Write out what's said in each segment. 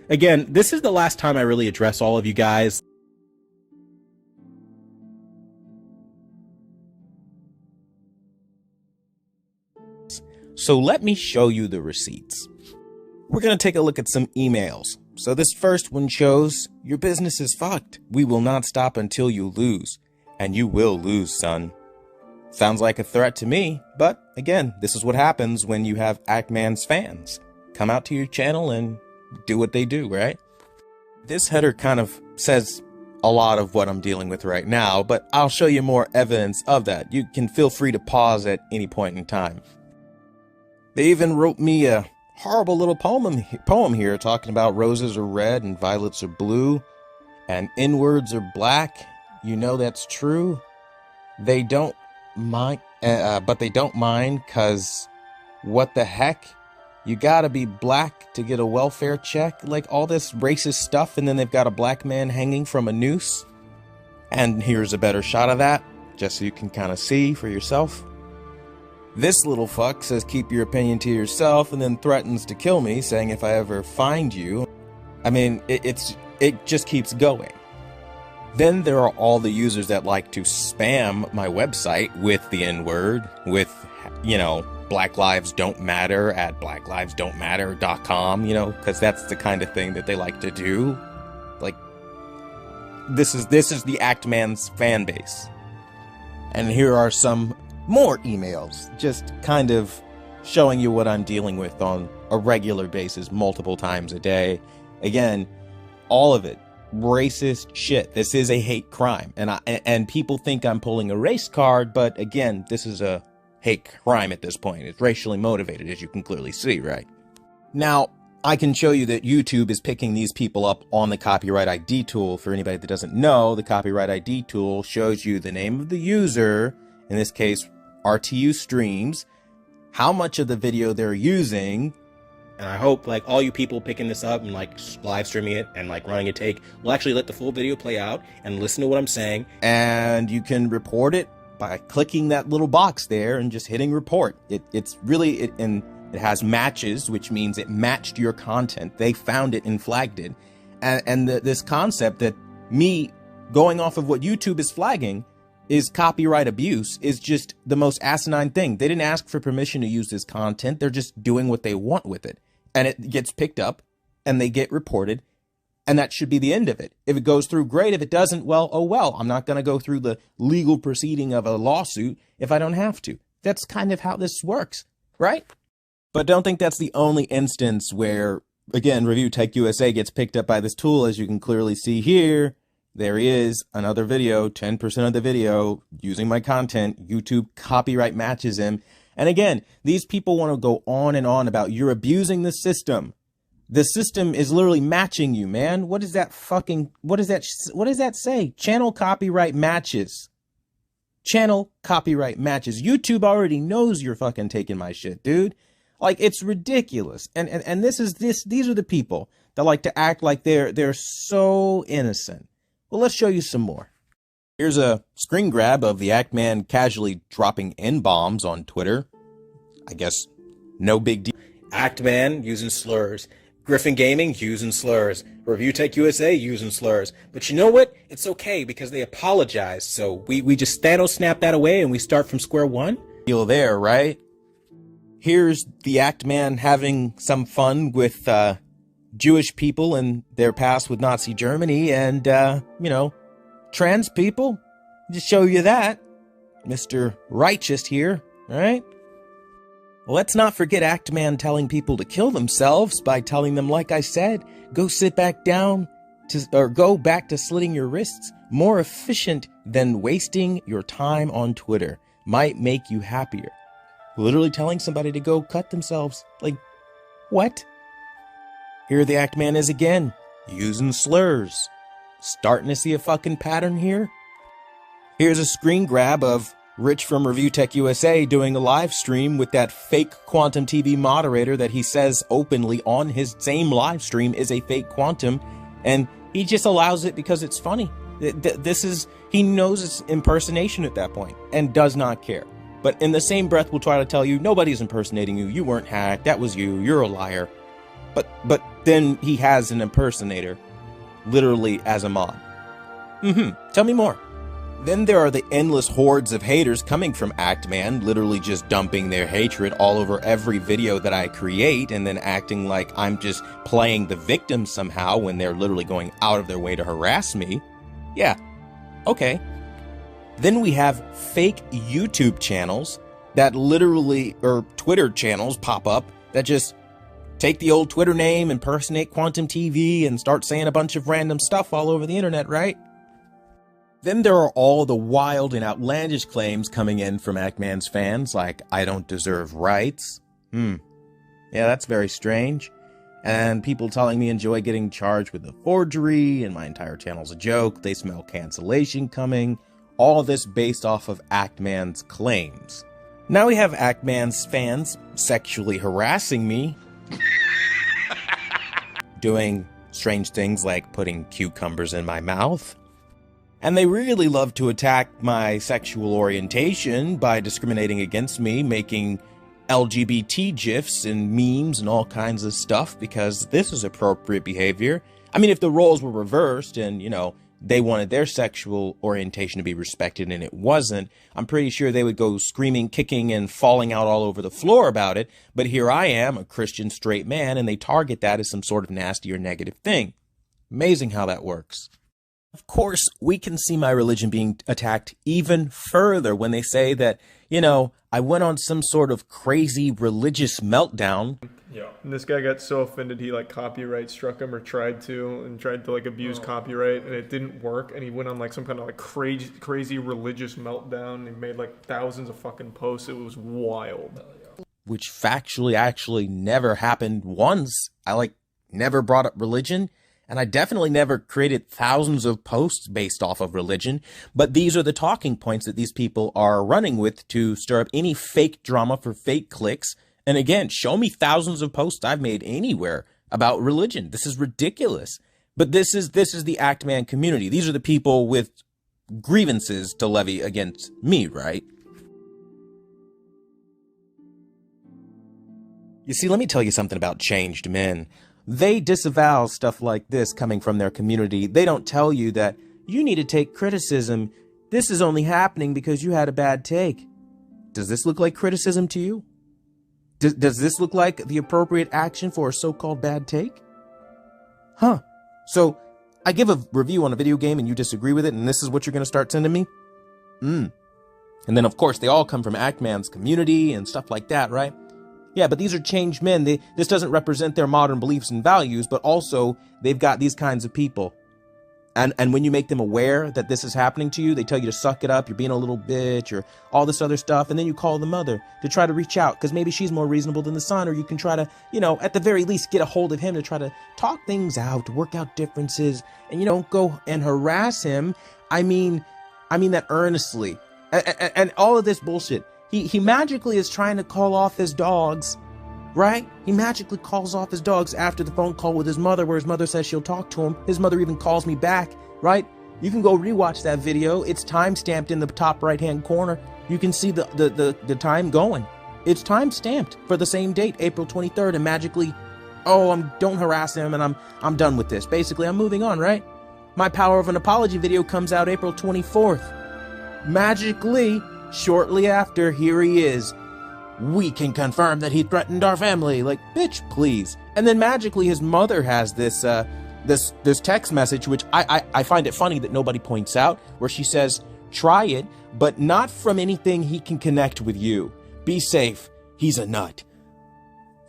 Again, this is the last time I really address all of you guys. So let me show you the receipts. We're going to take a look at some emails. So this first one shows, your business is fucked. We will not stop until you lose. And you will lose, son. Sounds like a threat to me, but again, this is what happens when you have Actman's fans come out to your channel and do what they do, right? This header kind of says a lot of what I'm dealing with right now, but I'll show you more evidence of that. You can feel free to pause at any point in time. They even wrote me a horrible little poem here talking about roses are red and violets are blue and inwards are black. You know that's true. They don't mind, but they don't mind because what the heck? You gotta be black to get a welfare check, like all this racist stuff, and then they've got a black man hanging from a noose. And here's a better shot of that, just so you can kind of see for yourself. This little fuck says keep your opinion to yourself and then threatens to kill me, saying if I ever find you. I mean, it just keeps going. Then there are all the users that like to spam my website with the N-word, with, you know, Black Lives Don't Matter at blacklivesdon'tmatter.com, you know, because that's the kind of thing that they like to do. Like, this is the Actman's fan base. And here are some more emails, just kind of showing you what I'm dealing with on a regular basis, multiple times a day. Again, all of it racist shit. This is a hate crime, and people think I'm pulling a race card, but again, this is a hate crime at this point. It's racially motivated, as you can clearly see, right? Now, I can show you that YouTube is picking these people up on the copyright ID tool. For anybody that doesn't know, the copyright ID tool shows you the name of the user, in this case, RTU Streams, how much of the video they're using, and I hope like all you people picking this up and like live streaming it and like running a take will actually let the full video play out and listen to what I'm saying. And you can report it by clicking that little box there and just hitting report. It's really, and it has matches, which means it matched your content. They found it and flagged it. And this concept that me going off of what YouTube is flagging is copyright abuse is just the most asinine thing. They didn't ask for permission to use this content. They're just doing what they want with it. And it gets picked up and they get reported. And that should be the end of it. If it goes through, great. If it doesn't, well, oh well. I'm not going to go through the legal proceeding of a lawsuit if I don't have to. That's kind of how this works, right? But don't think that's the only instance where, again, Review Tech USA gets picked up by this tool. As you can clearly see here, there is another video, 10% of the video using my content. YouTube copyright matches him. And again, these people want to go on and on about you're abusing the system. The system is literally matching you, man. What is that fucking, what does that say? Channel copyright matches. Channel copyright matches. YouTube already knows you're fucking taking my shit, dude. Like, it's ridiculous. And these are the people that like to act like they're so innocent. Well, let's show you some more. Here's a screen grab of the Actman casually dropping N-bombs on Twitter. I guess no big deal. Actman using slurs. Griffin Gaming using slurs. Review Tech USA using slurs. But you know what? It's okay because they apologized. So we just Thanos snap that away and we start from square one. Deal there, right? Here's the Actman having some fun with Jewish people and their past with Nazi Germany and, you know, trans people. Just show you that. Mr. Righteous here, right? Let's not forget Actman telling people to kill themselves by telling them, like I said, go sit back down or go back to slitting your wrists. More efficient than wasting your time on Twitter. Might make you happier. Literally telling somebody to go cut themselves. Like, what? Here the Actman is again, using slurs. Starting to see a fucking pattern here. Here's a screen grab of Rich from Review Tech USA doing a live stream with that fake QuantumTV moderator that he says openly on his same live stream is a fake Quantum, and he just allows it because it's funny. He knows it's impersonation at that point and does not care. But in the same breath will try to tell you nobody's impersonating you, you weren't hacked, that was you, you're a liar. But then he has an impersonator, literally as a mod. Tell me more. Then there are the endless hordes of haters coming from Actman, literally just dumping their hatred all over every video that I create and then acting like I'm just playing the victim somehow when they're literally going out of their way to harass me. Yeah, okay. Then we have fake YouTube channels that literally, or Twitter channels pop up that just take the old Twitter name, impersonate QuantumTV, and start saying a bunch of random stuff all over the internet, right? Then there are all the wild and outlandish claims coming in from Actman's fans, like, I don't deserve rights. Yeah, that's very strange. And people telling me enjoy getting charged with a forgery, and my entire channel's a joke, they smell cancellation coming. All this based off of Actman's claims. Now we have Actman's fans sexually harassing me, doing strange things like putting cucumbers in my mouth. And they really love to attack my sexual orientation by discriminating against me, making LGBT GIFs and memes and all kinds of stuff, because this is appropriate behavior. I mean, if the roles were reversed and, you know, they wanted their sexual orientation to be respected and it wasn't, I'm pretty sure they would go screaming, kicking, and falling out all over the floor about it. But here I am, a Christian straight man, and they target that as some sort of nasty or negative thing. Amazing how that works. Of course, we can see my religion being attacked even further when they say that, you know, I went on some sort of crazy religious meltdown. Yeah. And this guy got so offended he like copyright struck him, or tried to like abuse copyright, and it didn't work, and he went on like some kind of like crazy religious meltdown. He made like thousands of fucking posts. It was wild. Which factually actually never happened once. I like never brought up religion. And I definitely never created thousands of posts based off of religion, but these are the talking points that these people are running with to stir up any fake drama for fake clicks. And again, show me thousands of posts I've made anywhere about religion. This is ridiculous. But this is the Actman community. These are the people with grievances to levy against me, right? You see, let me tell you something about changed men. They disavow stuff like this coming from their community. They don't tell you that you need to take criticism. This is only happening because you had a bad take. Does this look like criticism to you? Does this look like the appropriate action for a so-called bad take? Huh. So I give a review on a video game and you disagree with it, and this is what you're going to start sending me? And then, of course, they all come from Actman's community and stuff like that, right? Yeah, but these are changed men. This doesn't represent their modern beliefs and values, but also they've got these kinds of people. And when you make them aware that this is happening to you, they tell you to suck it up, you're being a little bitch, or all this other stuff, and then you call the mother to try to reach out, because maybe she's more reasonable than the son, or you can try to, you know, at the very least get a hold of him to try to talk things out, to work out differences, and you don't go and harass him. I mean that earnestly. And all of this bullshit. He magically is trying to call off his dogs, right? He magically calls off his dogs after the phone call with his mother, where his mother says she'll talk to him. His mother even calls me back, right? You can go rewatch that video. It's time-stamped in the top right-hand corner. You can see the time going. It's time-stamped for the same date, April 23rd, and magically, don't harass him, and I'm done with this. Basically, I'm moving on, right? My Power of an Apology video comes out April 24th. Magically, shortly after, here he is. We can confirm that he threatened our family. Like, bitch, please. And then magically his mother has this text message, which I find it funny that nobody points out, where she says, try it, but not from anything he can connect with you. Be safe. He's a nut.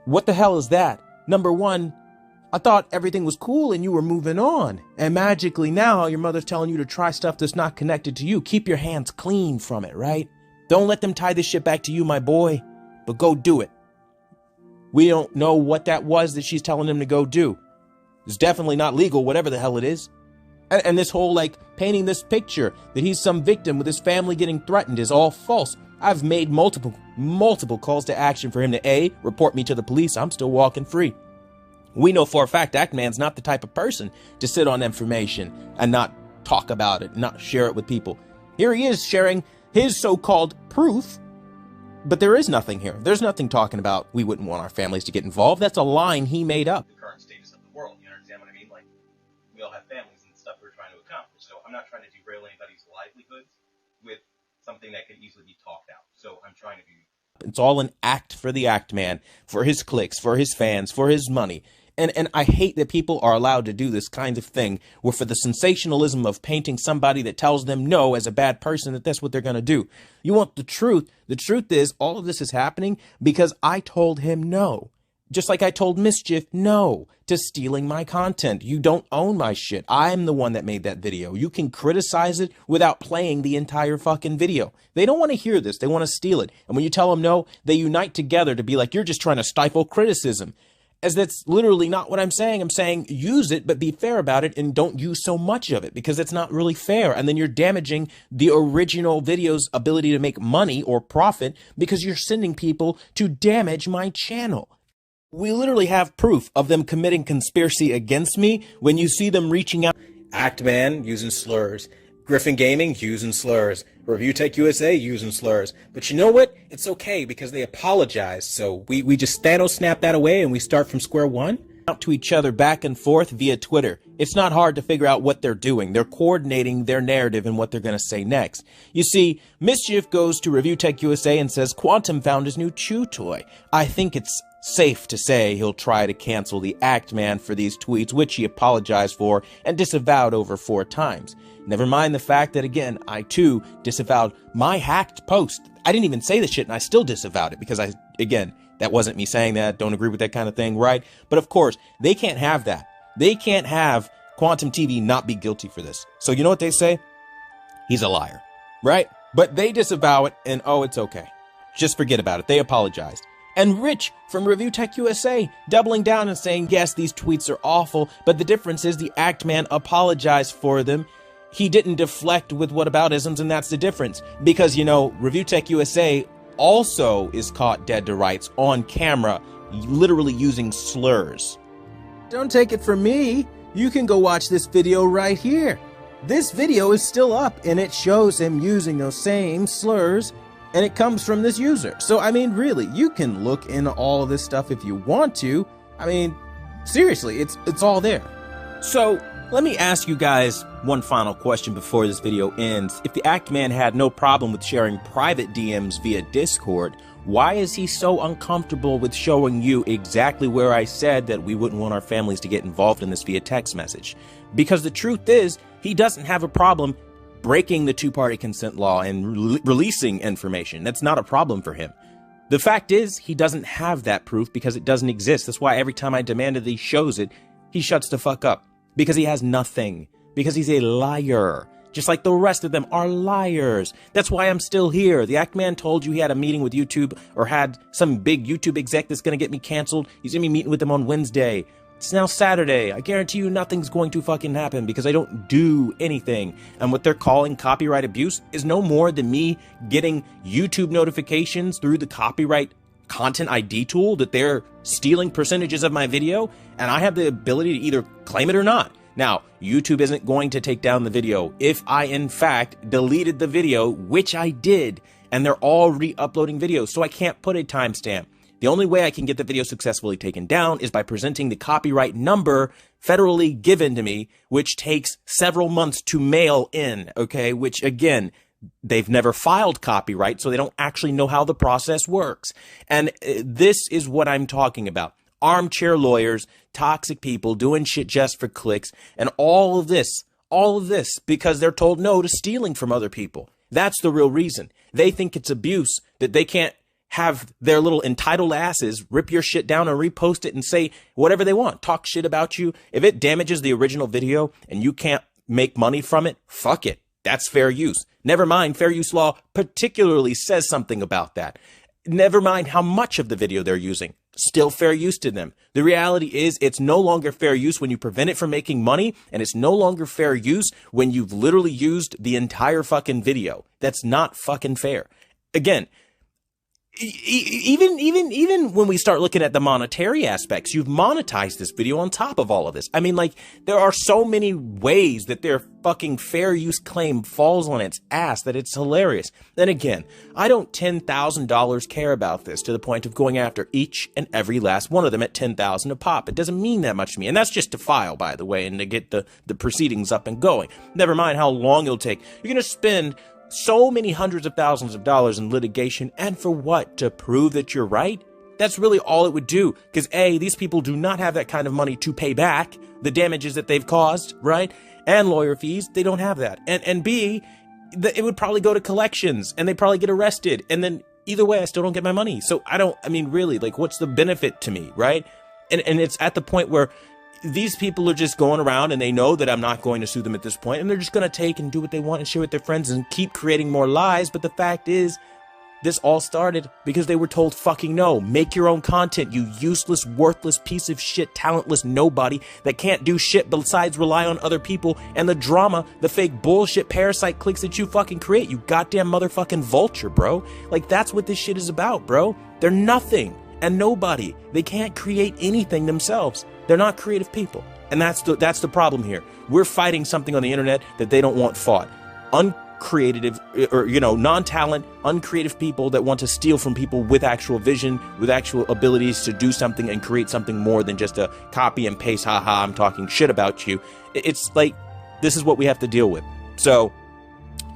What the hell is that? Number one, I thought everything was cool and you were moving on. And magically now your mother's telling you to try stuff that's not connected to you. Keep your hands clean from it, right? Don't let them tie this shit back to you, my boy. But go do it. We don't know what that was that she's telling him to go do. It's definitely not legal, whatever the hell it is. And this whole, like, painting this picture that he's some victim with his family getting threatened is all false. I've made multiple calls to action for him to A, report me to the police. I'm still walking free. We know for a fact Actman's not the type of person to sit on information and not talk about it, not share it with people. Here he is sharing his so-called proof But there is nothing here. There's nothing talking about we wouldn't want our families to get involved. That's a line he made up. The current status of the world, you understand what I mean? Like, we all have families and stuff we're trying to accomplish. So I'm not trying to derail anybody's livelihoods with something that could easily be talked out. So I'm trying to be... It's all an act for the act man, for his clicks, for his fans, for his money. And I hate that people are allowed to do this kind of thing where for the sensationalism of painting somebody that tells them no as a bad person, that that's what they're going to do. You want the truth. The truth is all of this is happening because I told him no. Just like I told Mischief no to stealing my content. You don't own my shit. I'm the one that made that video. You can criticize it without playing the entire fucking video. They don't want to hear this. They want to steal it. And when you tell them no, they unite together to be like, you're just trying to stifle criticism. As that's literally not what I'm saying. I'm saying use it, but be fair about it and don't use so much of it because it's not really fair. And then you're damaging the original video's ability to make money or profit because you're sending people to damage my channel. We literally have proof of them committing conspiracy against me when you see them reaching out. Actman using slurs. Griffin Gaming using slurs. Review Tech USA using slurs. But you know what? It's okay because they apologized. So we just Thanos snap that away and we start from square one. Out to each other back and forth via Twitter. It's not hard to figure out what they're doing. They're coordinating their narrative and what they're going to say next. You see, Mischief goes to Review Tech USA and says Quantum found his new chew toy. I think it's safe to say he'll try to cancel the Act Man for these tweets, which he apologized for and disavowed over 4 times. Never mind the fact that, again, I too disavowed my hacked post. I didn't even say the shit and I still disavowed it because that wasn't me saying that. Don't agree with that kind of thing, right? But of course, they can't have that. They can't have QuantumTV not be guilty for this. So you know what they say? He's a liar, right? But they disavow it and, oh, it's okay. Just forget about it. They apologized. And Rich from Review Tech USA doubling down and saying, yes, these tweets are awful, but the difference is the Act Man apologized for them. He didn't deflect with whataboutisms, and that's the difference. Because, you know, Review Tech USA also is caught dead to rights on camera, literally using slurs. Don't take it from me. You can go watch this video right here. This video is still up, and it shows him using those same slurs, and it comes from this user. So, I mean, really, you can look into all of this stuff if you want to. I mean, seriously, it's all there. So, let me ask you guys one final question before this video ends. If the Act Man had no problem with sharing private DMs via Discord, why is he so uncomfortable with showing you exactly where I said that we wouldn't want our families to get involved in this via text message? Because the truth is, he doesn't have a problem breaking the two-party consent law and releasing information. That's not a problem for him. The fact is, he doesn't have that proof because it doesn't exist. That's why every time I demanded that he shows it, he shuts the fuck up. Because he has nothing. Because he's a liar. Just like the rest of them are liars. That's why I'm still here. The Act Man told you he had a meeting with YouTube or had some big YouTube exec that's going to get me canceled. He's going to be meeting with them on Wednesday. It's now Saturday. I guarantee you nothing's going to fucking happen because I don't do anything. And what they're calling copyright abuse is no more than me getting YouTube notifications through the copyright content ID tool that they're stealing percentages of my video, and I have the ability to either claim it or not. Now, YouTube isn't going to take down the video if I, in fact, deleted the video, which I did, and they're all re-uploading videos, so I can't put a timestamp. The only way I can get the video successfully taken down is by presenting the copyright number federally given to me, which takes several months to mail in, okay? Which, again, they've never filed copyright, so they don't actually know how the process works. And this is what I'm talking about. Armchair lawyers, toxic people doing shit just for clicks, and all of this because they're told no to stealing from other people. That's the real reason. They think it's abuse that they can't have their little entitled asses rip your shit down and repost it and say whatever they want, talk shit about you. If it damages the original video and you can't make money from it, fuck it. That's fair use. Never mind, fair use law particularly says something about that. Never mind how much of the video they're using. Still fair use to them. The reality is it's no longer fair use when you prevent it from making money, and it's no longer fair use when you've literally used the entire fucking video. That's not fucking fair. Again, even when we start looking at the monetary aspects, you've monetized this video on top of all of this. I mean, like, there are so many ways that their fucking fair use claim falls on its ass that it's hilarious. Then again, I don't $10,000 care about this to the point of going after each and every last one of them at $10,000 a pop. It doesn't mean that much to me. And that's just to file, by the way, and to get the proceedings up and going. Never mind how long it'll take. You're going to spend so many hundreds of thousands of dollars in litigation, and for what? To prove that you're right? That's really all it would do, because A, these people do not have that kind of money to pay back the damages that they've caused, right? And lawyer fees, they don't have that. And B, it would probably go to collections, and they'd probably get arrested, and then either way, I still don't get my money. So I mean, really, like, what's the benefit to me, right? And it's at the point where these people are just going around and they know that I'm not going to sue them at this point, and they're just going to take and do what they want and share with their friends and keep creating more lies. But the fact is, this all started because they were told fucking no. Make your own content, you useless, worthless piece of shit, talentless nobody that can't do shit besides rely on other people and the drama, the fake bullshit parasite clicks that you fucking create, you goddamn motherfucking vulture, bro. Like, that's what this shit is about, bro. They're nothing and nobody. They can't create anything themselves. They're not creative people. And that's the problem here. We're fighting something on the internet that they don't want fought. Uncreative, or, you know, non-talent, uncreative people that want to steal from people with actual vision, with actual abilities to do something and create something more than just a copy and paste, haha, I'm talking shit about you. It's like, this is what we have to deal with. So,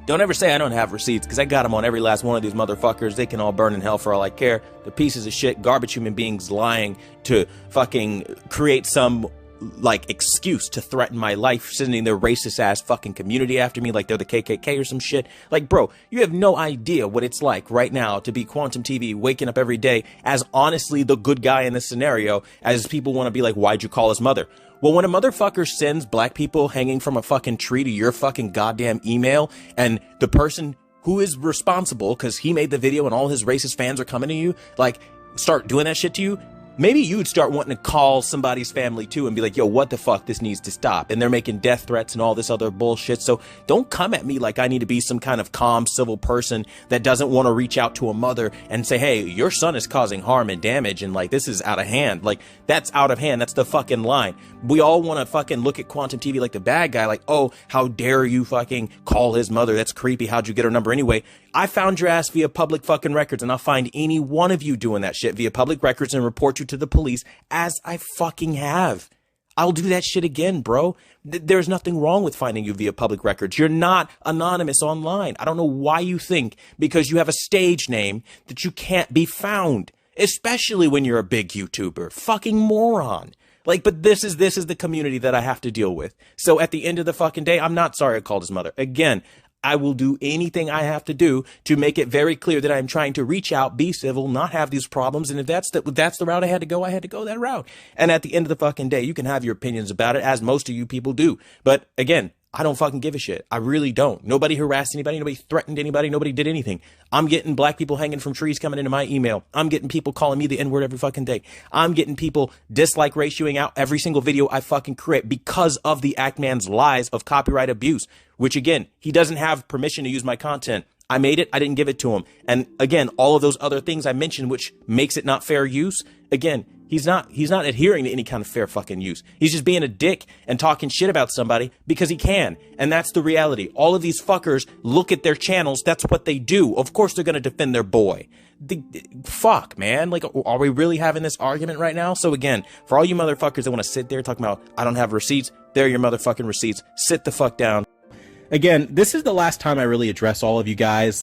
don't ever say I don't have receipts, because I got them on every last one of these motherfuckers. They can all burn in hell for all I care. The pieces of shit, garbage human beings lying to fucking create some, like, excuse to threaten my life, sending their racist ass fucking community after me like they're the KKK or some shit. Like, bro, you have no idea what it's like right now to be QuantumTV, waking up every day as honestly the good guy in this scenario, as people want to be like, why'd you call his mother? Well, when a motherfucker sends black people hanging from a fucking tree to your fucking goddamn email, and the person who is responsible, because he made the video and all his racist fans are coming to you, like, start doing that shit to you, maybe you'd start wanting to call somebody's family too and be like, yo, what the fuck? This needs to stop. And they're making death threats and all this other bullshit. So don't come at me like I need to be some kind of calm civil person that doesn't want to reach out to a mother and say, hey, your son is causing harm and damage, and like, this is out of hand. Like, that's out of hand. That's the fucking line. We all want to fucking look at QuantumTV like the bad guy, like, oh, how dare you fucking call his mother? That's creepy. How'd you get her number anyway? I found your ass via public fucking records, and I'll find any one of you doing that shit via public records and report you to the police, as I fucking have. I'll do that shit again, bro. There's nothing wrong with finding you via public records. You're not anonymous online. I don't know why you think because you have a stage name that you can't be found, especially when you're a big YouTuber. Fucking moron. Like, but this is the community that I have to deal with. So at the end of the fucking day, I'm not sorry I called his mother. Again, I will do anything I have to do to make it very clear that I'm trying to reach out, be civil, not have these problems. And if that's the route I had to go that route. And at the end of the fucking day, you can have your opinions about it, as most of you people do. But again, I don't fucking give a shit. I really don't. Nobody harassed anybody. Nobody threatened anybody. Nobody did anything. I'm getting black people hanging from trees coming into my email. I'm getting people calling me the N-word every fucking day. I'm getting people dislike ratioing out every single video I fucking create because of the Act Man's lies of copyright abuse, which again, he doesn't have permission to use my content. I made it. I didn't give it to him. And again, all of those other things I mentioned, which makes it not fair use. Again, he's not adhering to any kind of fair fucking use. He's just being a dick and talking shit about somebody because he can. And that's the reality. All of these fuckers look at their channels. That's what they do. Of course they're going to defend their boy. Fuck, man. Like, are we really having this argument right now? So again, for all you motherfuckers that want to sit there talking about, I don't have receipts, there are your motherfucking receipts. Sit the fuck down. Again, this is the last time I really address all of you guys.